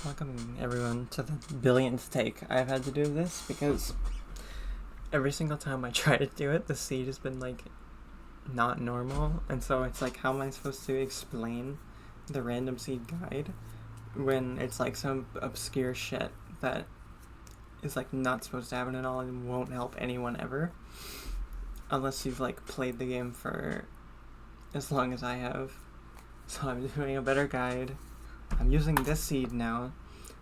Welcome everyone to the billionth take I've had to do this, because every single time I try to do it, the seed has been like not normal, and so it's like, how am I supposed to explain the random seed guide when it's like some obscure shit that is like not supposed to happen at all and won't help anyone ever, unless you've like played the game for as long as I have. So I'm doing a better guide. I'm using this seed now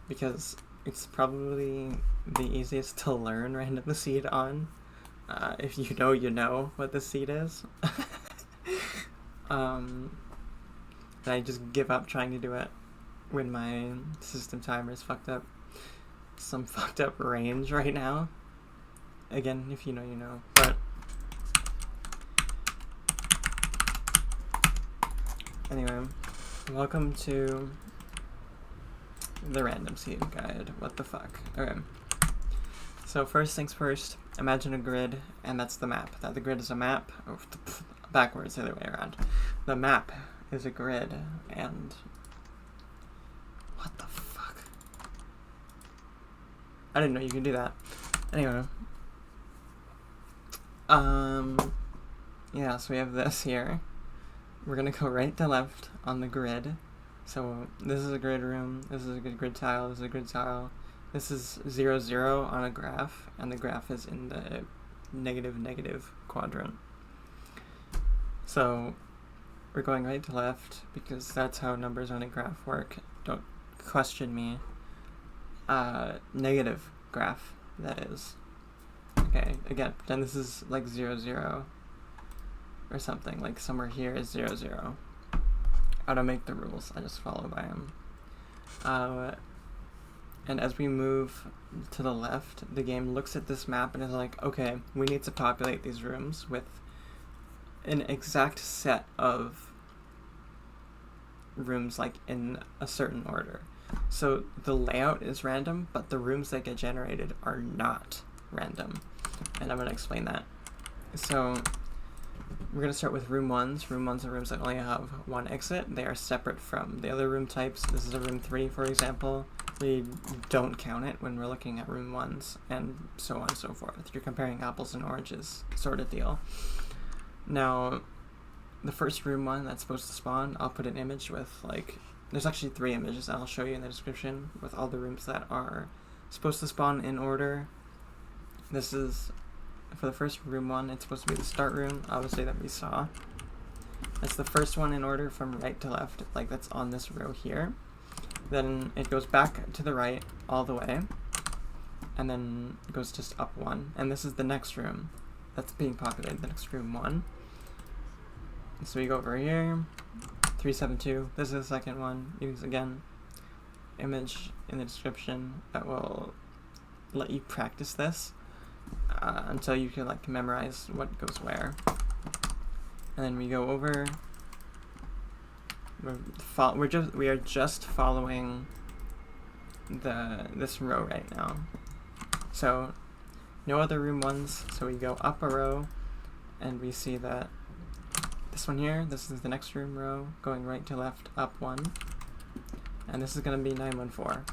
because it's probably the easiest to learn random seed on. If you know what the seed is. And I just give up trying to do it when my system timer is fucked up. Some fucked up range right now. Again, if you know, you know. But anyway, welcome to the random seed guide. What the fuck? Okay. So first things first, imagine a grid, and that's the map. That the grid is a map. Oh, backwards, the other way around. The map is a grid, and what the fuck? I didn't know you could do that. Anyway. Yeah, so we have this here. We're gonna go right to left on the grid. So this is a grid room, this is a grid tile, this is a grid tile. This is 0, 0 on a graph, and the graph is in the negative quadrant. So we're going right to left because that's how numbers on a graph work. Don't question me. Negative graph, that is. Okay, again, pretend this is like 0, 0 or something, like somewhere here is 0, 0. I don't make the rules, I just follow by them. And as we move to the left, the game looks at this map and is like, okay, we need to populate these rooms with an exact set of rooms, like in a certain order. So the layout is random, but the rooms that get generated are not random. And I'm going to explain that. So we're going to start with room 1s. Room 1s are rooms that only have one exit. They are separate from the other room types. This is a room 3, for example. We don't count it when we're looking at room 1s, and so on and so forth. You're comparing apples and oranges sort of deal. Now, the first room 1 that's supposed to spawn, I'll put an image with, like, there's actually 3 images I'll show you in the description with all the rooms that are supposed to spawn in order. This is, for the first room 1, it's supposed to be the start room, obviously, that we saw. That's the first one in order from right to left, like that's on this row here. Then it goes back to the right all the way, and then it goes just up 1. And this is the next room that's being populated, the next room 1. So we go over here, 372, this is the second one. Use, again, image in the description that will let you practice this until you can like memorize what goes where. And then we go over. We are just following this row right now. So no other room 1s. So we go up a row, and we see that this one here. This is the next room row, going right to left, up 1, and this is gonna be 914.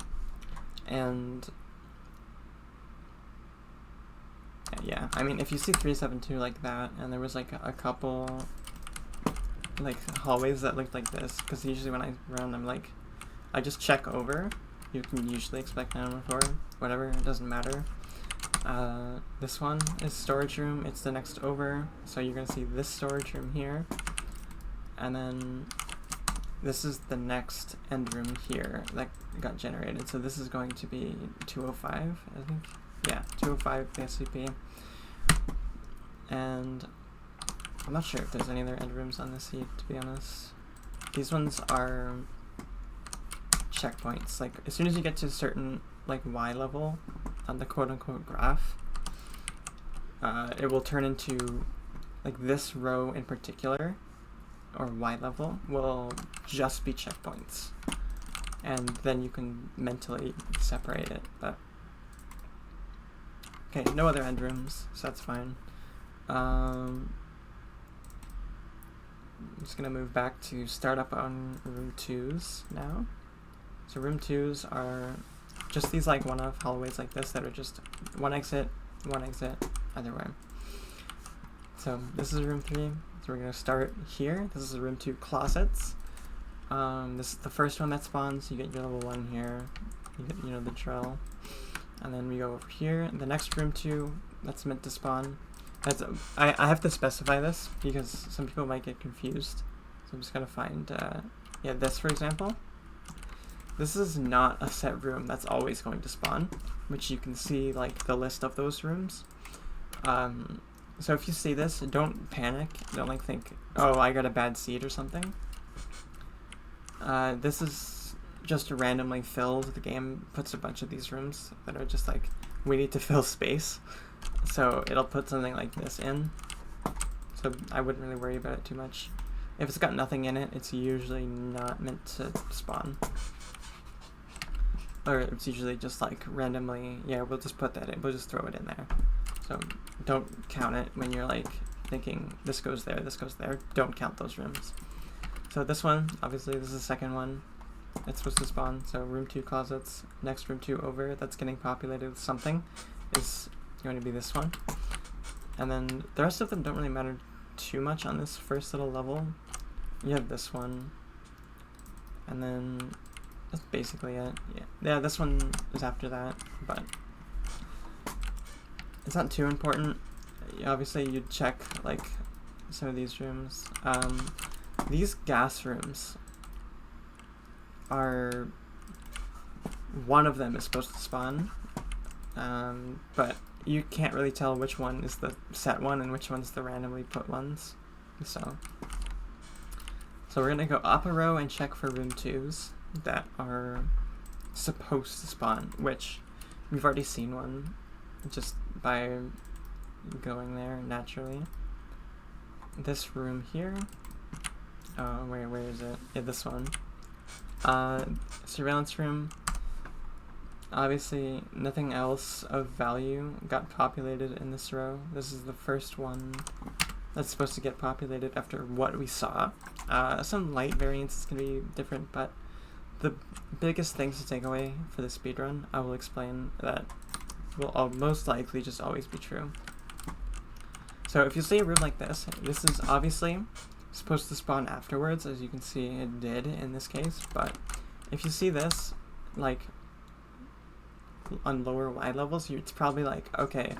And yeah, I mean, if you see 372 like that, and there was like a couple like hallways that looked like this, because usually when I run them, like, I just check over. You can usually expect 914, whatever, it doesn't matter. This one is storage room, it's the next over, so you're gonna see this storage room here, and then this is the next end room here that got generated, so this is going to be 205, I think. Yeah, 205 the SCP. And I'm not sure if there's any other end rooms on this seed, to be honest. These ones are checkpoints. Like, as soon as you get to a certain, like, Y level on the quote-unquote graph, it will turn into, like, this row in particular, or Y level, will just be checkpoints. And then you can mentally separate it, but okay, no other end rooms, so that's fine. I'm just gonna move back to start up on room 2s now. So room 2s are just these like one-off hallways like this that are just one exit, either way. So this is room 3. So we're gonna start here. This is room 2 closets. This is the first one that spawns. You get your level 1 here. You get, you know, the drill. And then we go over here. The next room 2 that's meant to spawn. I have to specify this because some people might get confused. So I'm just gonna find, yeah, this for example. This is not a set room that's always going to spawn, which you can see like the list of those rooms. So if you see this, don't panic. Don't like think, oh, I got a bad seed or something. This is just randomly filled. The game puts a bunch of these rooms that are just like, we need to fill space. So it'll put something like this in. So I wouldn't really worry about it too much. If it's got nothing in it, it's usually not meant to spawn. Or it's usually just like randomly, yeah, we'll just put that in, we'll just throw it in there. So don't count it when you're like thinking this goes there, this goes there. Don't count those rooms. So this one, obviously this is the second one. It's supposed to spawn, so room 2 closets. Next room 2 over, that's getting populated with something, is going to be this one. And then the rest of them don't really matter too much on this first little level. You have this one, and then that's basically it. Yeah, this one is after that, but it's not too important. Obviously, you'd check like some of these rooms. These gas rooms are, one of them is supposed to spawn, but you can't really tell which one is the set one and which one's the randomly put ones. So we're gonna go up a row and check for room 2s that are supposed to spawn, which we've already seen one just by going there naturally. This room here, where is it? Yeah, this one. Surveillance room. Obviously, nothing else of value got populated in this row. This is the first one that's supposed to get populated after what we saw. Some light variances can be different, but the biggest things to take away for the speedrun, I will explain that will most likely just always be true. So if you see a room like this, this is obviously supposed to spawn afterwards, as you can see it did in this case, but if you see this, like, on lower Y levels, it's probably like, okay,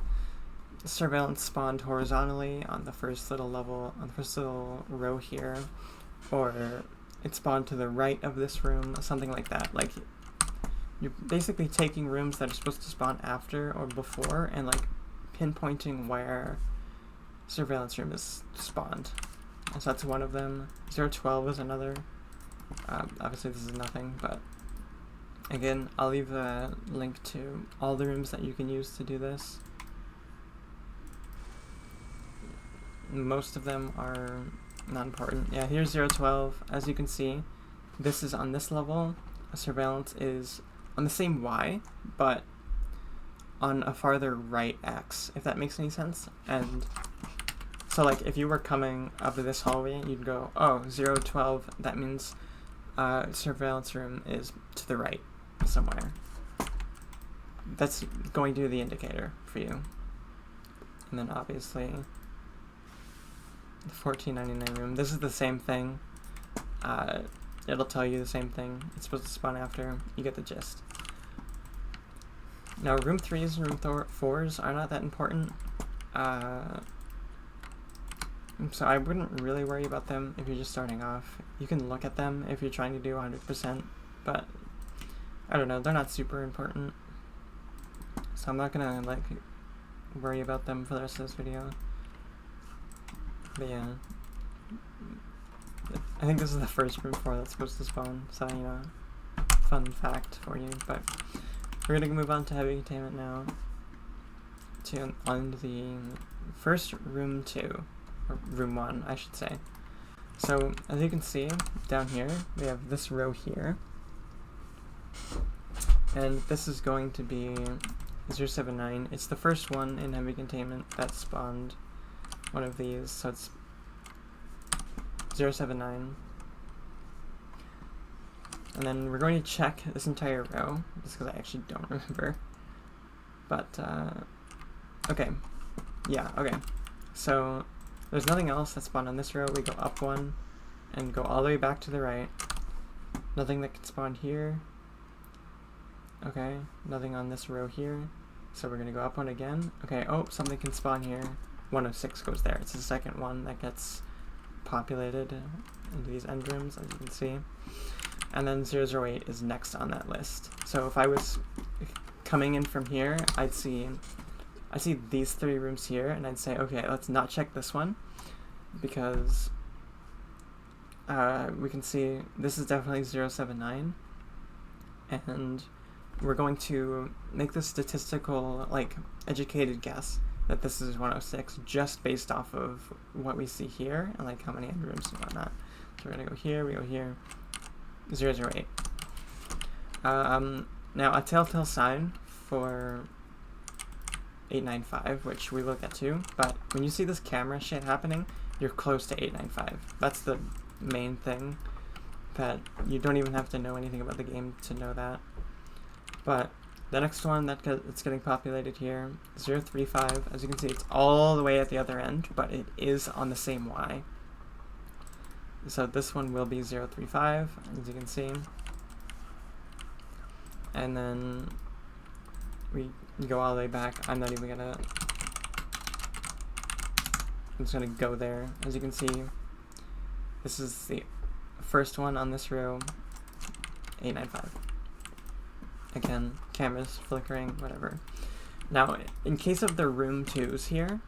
surveillance spawned horizontally on the first little level, on the first little row here, or it spawned to the right of this room, something like that. Like, you're basically taking rooms that are supposed to spawn after or before and like pinpointing where surveillance room is spawned. So that's one of them. 012 is another. Obviously this is nothing, but again, I'll leave a link to all the rooms that you can use to do this. Most of them are not important. Yeah, here's 012. As you can see, this is on this level. Surveillance is on the same Y, but on a farther right X, if that makes any sense. And so like if you were coming up this hallway, you'd go, oh, 012, that means surveillance room is to the right somewhere. That's going to be the indicator for you. And then obviously the 1499 room, this is the same thing. It'll tell you the same thing. It's supposed to spawn after. You get the gist. Now room 3s and room 4s are not that important. So I wouldn't really worry about them if you're just starting off. You can look at them if you're trying to do 100%, but I don't know, they're not super important. So I'm not gonna like worry about them for the rest of this video. But yeah, I think this is the first room 4 that's supposed to spawn, so you know, fun fact for you. But we're gonna move on to heavy containment now, on the first room 2, or room 1 I should say. So as you can see down here, we have this row here, and this is going to be 079. It's the first one in heavy containment that spawned one of these, so it's 079. And then we're going to check this entire row, just because I actually don't remember. But, okay. Yeah, okay. So, there's nothing else that spawned on this row. We go up one, and go all the way back to the right. Nothing that can spawn here. Okay, nothing on this row here. So we're going to go up one again. Okay, oh, something can spawn here. 106 goes there. It's the second one that gets populated into these end rooms, as you can see. And then 008 is next on that list. So if I was coming in from here, I see these 3 rooms here, and I'd say, okay, let's not check this one, because we can see this is definitely 079, and we're going to make the statistical, like, educated guess that this is 106 just based off of what we see here and like how many end rooms and whatnot. So we're gonna go here, we go here, 008. Now a telltale sign for 895, which we will get to, but when you see this camera shit happening, you're close to 895. That's the main thing, that you don't even have to know anything about the game to know that. But the next one it's getting populated here, 035, as you can see, it's all the way at the other end, but it is on the same Y. So this one will be 035, as you can see. And then we go all the way back. I'm just gonna go there. As you can see, this is the first one on this row, 895. Again, cameras flickering, whatever. Now, in case of the room 2s here,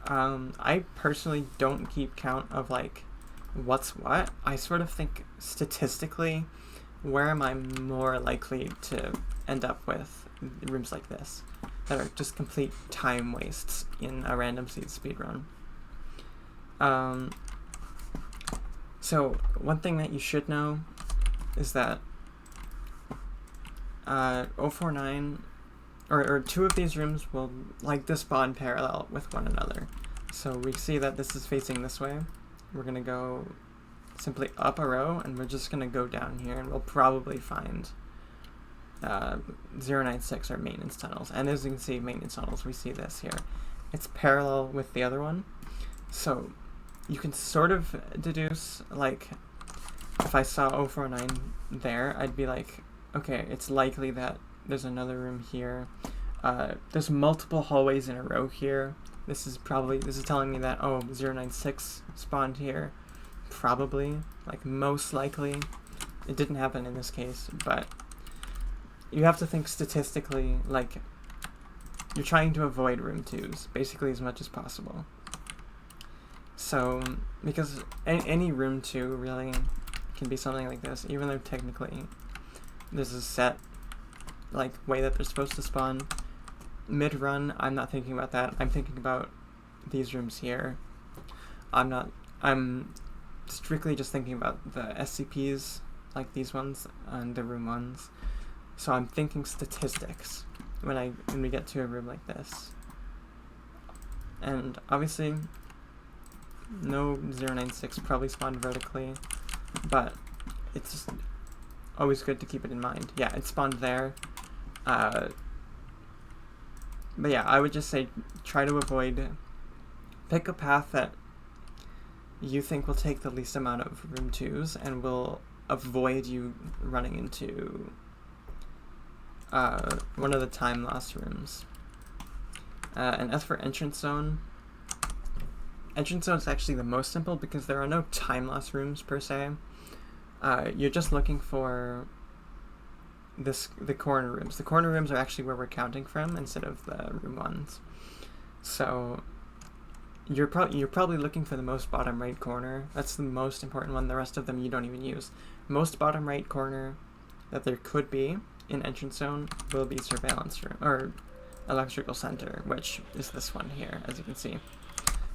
I personally don't keep count of like what's what. I sort of think statistically, where am I more likely to end up with rooms like this that are just complete time wastes in a random seed speedrun. So one thing that you should know is that 049 or 2 of these rooms will like to spawn parallel with one another. So we see that this is facing this way. We're gonna go simply up a row, and we're just gonna go down here, and we'll probably find 096 or maintenance tunnels. And as you can see, maintenance tunnels, we see this here. It's parallel with the other one. So you can sort of deduce, like, if I saw 049 there, I'd be like, okay, it's likely that there's another room here. There's multiple hallways in a row here. This is telling me that, oh, 096 spawned here. Probably, like, most likely. It didn't happen in this case, but you have to think statistically, like, you're trying to avoid room 2s, basically as much as possible. So, because any room 2 really can be something like this, even though technically there's a set, like, way that they're supposed to spawn. Mid-run, I'm not thinking about that. I'm thinking about these rooms here. I'm strictly just thinking about the SCPs, like these ones, and the room 1s. So I'm thinking statistics when we get to a room like this. And obviously, no 096 probably spawned vertically, but it's just always good to keep it in mind. Yeah, it spawned there. But yeah, I would just say try to pick a path that you think will take the least amount of room 2s and will avoid you running into one of the time loss rooms. And as for entrance zone is actually the most simple because there are no time loss rooms per se. You're just looking for the corner rooms. The corner rooms are actually where we're counting from instead of the room 1s. So you're probably looking for the most bottom right corner. That's the most important one. The rest of them you don't even use. Most bottom right corner that there could be in entrance zone will be surveillance room or electrical center, which is this one here, as you can see.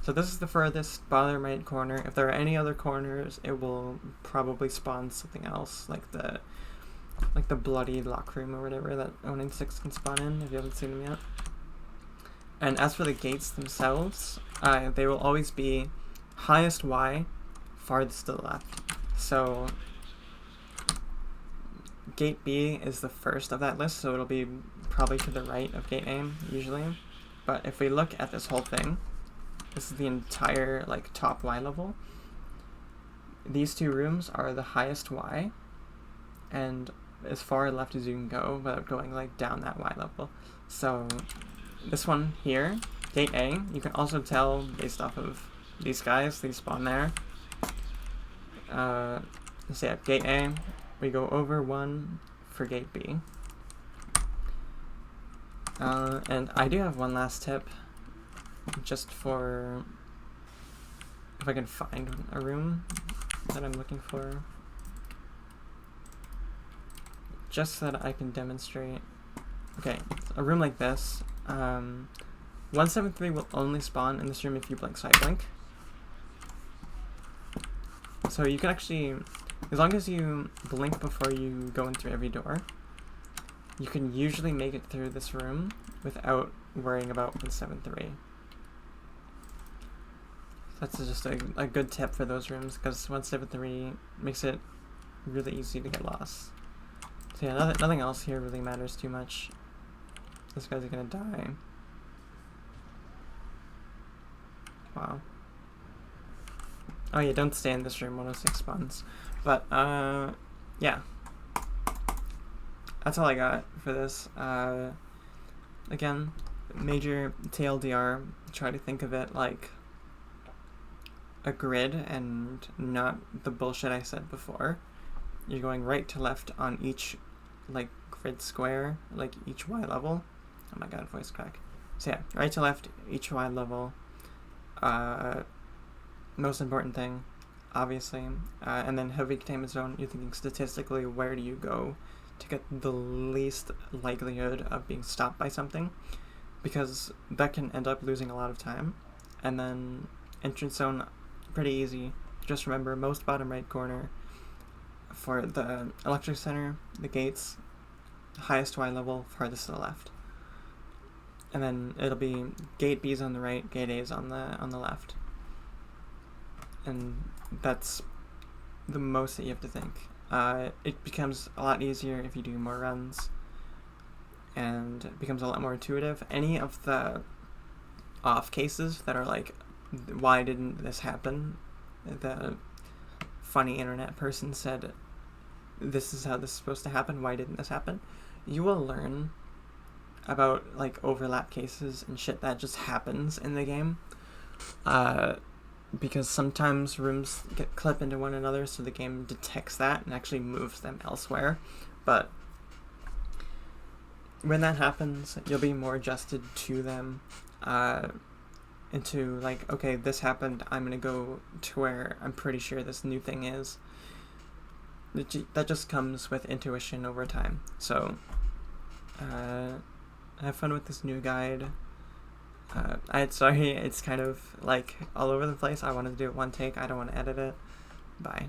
So this is the furthest bottom right corner. If there are any other corners, it will probably spawn something else, like the bloody lock room or whatever that 096 can spawn in, if you haven't seen them yet. And as for the gates themselves, they will always be highest Y, farthest to the left. So gate B is the first of that list, so it'll be probably to the right of gate A, usually. But if we look at this whole thing, this is the entire, like, top Y level. These two rooms are the highest Y, and as far left as you can go without going, like, down that Y level. So this one here, gate A, you can also tell based off of these guys, they spawn there. So yeah, gate A, we go over 1 for gate B. And I do have one last tip, just for if I can find a room that I'm looking for, just so that I can demonstrate. Okay, a room like this, 173 will only spawn in this room if you blink, so I blink. So you can actually, as long as you blink before you go in through every door, you can usually make it through this room without worrying about 173. That's just a good tip for those rooms, because 173 makes it really easy to get lost. So yeah, nothing else here really matters too much. This guy's gonna die. Wow. Oh yeah, don't stay in this room, 106 spawns. But, yeah. That's all I got for this. Again, major TLDR, try to think of it like a grid and not the bullshit I said before. You're going right to left on each, like, grid square, like each Y level. Oh my god, voice crack. So yeah, right to left, each Y level. Most important thing, obviously. And then heavy containment zone, you're thinking statistically, where do you go to get the least likelihood of being stopped by something, because that can end up losing a lot of time. And then entrance zone, pretty easy. Just remember, most bottom right corner for the electric center, the gates, highest Y level, farthest to the left. And then it'll be gate B's on the right, gate A's on the left. And that's the most that you have to think. It becomes a lot easier if you do more runs, and it becomes a lot more intuitive. Any of the off cases that are like, why didn't this happen? The funny internet person said, this is how this is supposed to happen, why didn't this happen? You will learn about, like, overlap cases and shit that just happens in the game. Because sometimes rooms get clipped into one another, so the game detects that and actually moves them elsewhere. But when that happens, you'll be more adjusted to them, into, like, okay, this happened, I'm gonna go to where I'm pretty sure this new thing is. That just comes with intuition over time. So, have fun with this new guide. Sorry, it's kind of like all over the place. I wanted to do it one take. I don't want to edit it. Bye.